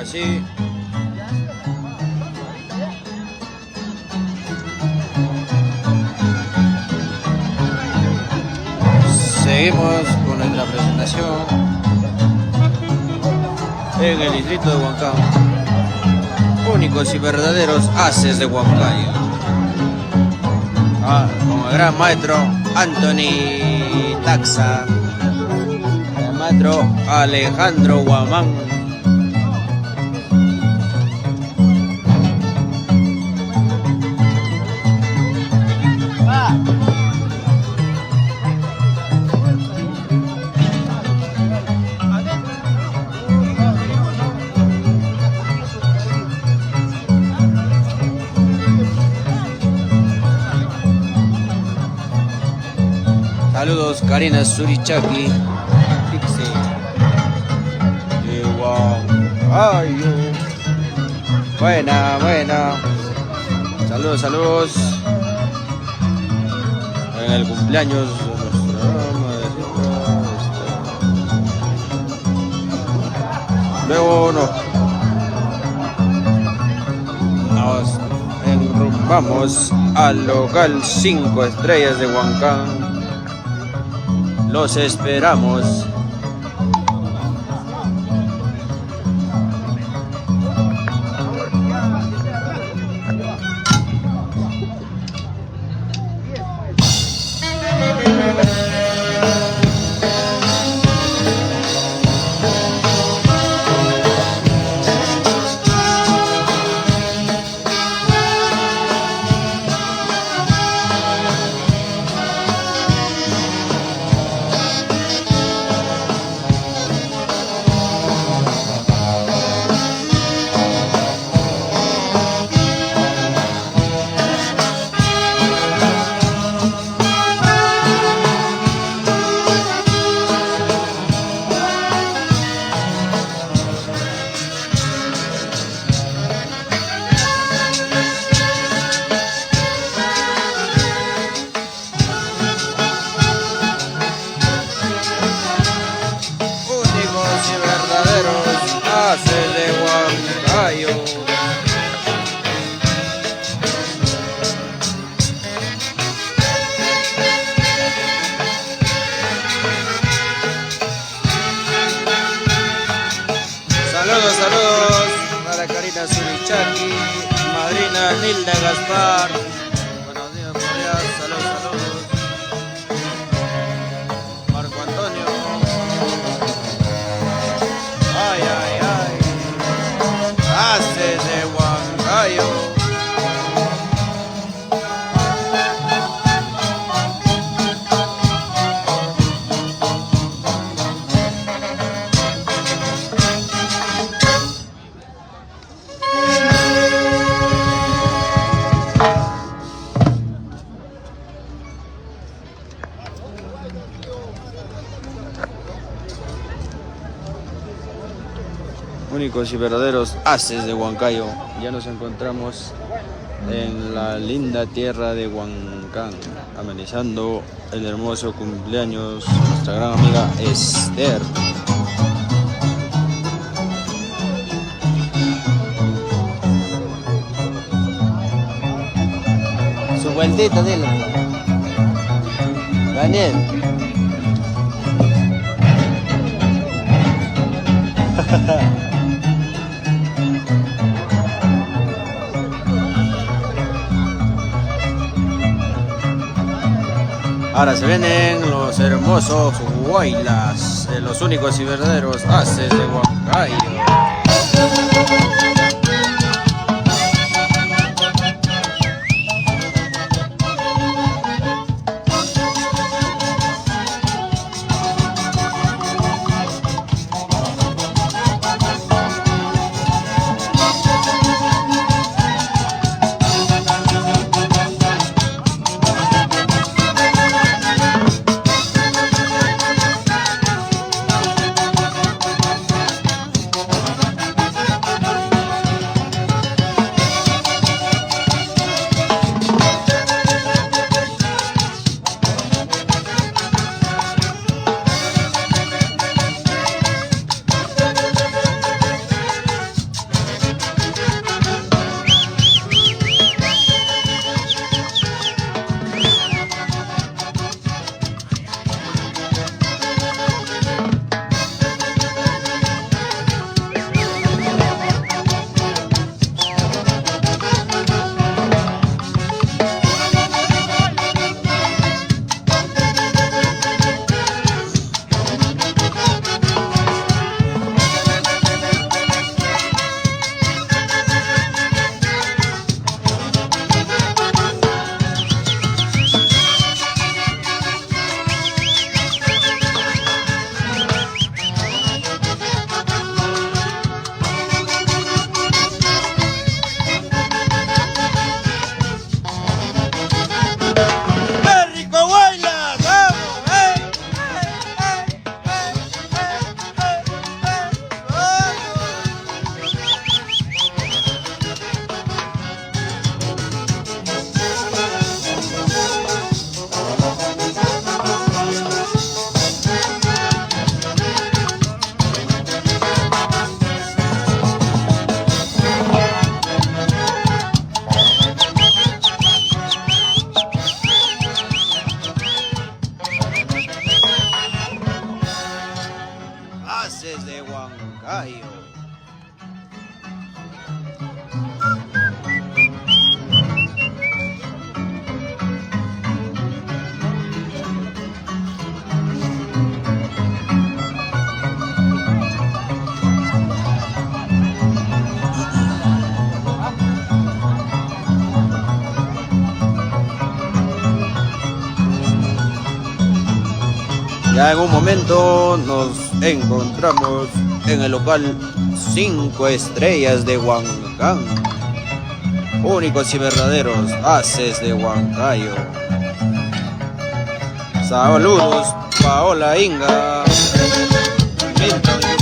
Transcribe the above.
Así. Seguimos con nuestra presentación en el distrito de Huancán. Únicos y verdaderos haces de Huancayo. Con el gran maestro Anthony Taxa, el maestro Alejandro Guamán. Saludos Karina Surichaki. Huancayo. Buena, buena. Saludos, saludos. En el cumpleaños de nuestra madrecita. Luego nos enrumbamos al local 5 estrellas de Huancán. Los esperamos. Saludos para Karina Surichaki, madrina Nilda Gaspar. Buenos días, saludos. Marco Antonio. Ay. Haces de Huancayo. Únicos y verdaderos haces de Huancayo. Ya nos encontramos en la linda tierra de Huancán, amenizando el hermoso cumpleaños de nuestra gran amiga Esther. Su vueltita, dile. Daniel. Ahora se vienen los hermosos huaylas de los únicos y verdaderos haces de Huancayo. Ya en un momento nos encontramos en el local 5 estrellas de Huancán. Únicos y verdaderos haces de Huancayo. Saludos, Paola Inga, Milton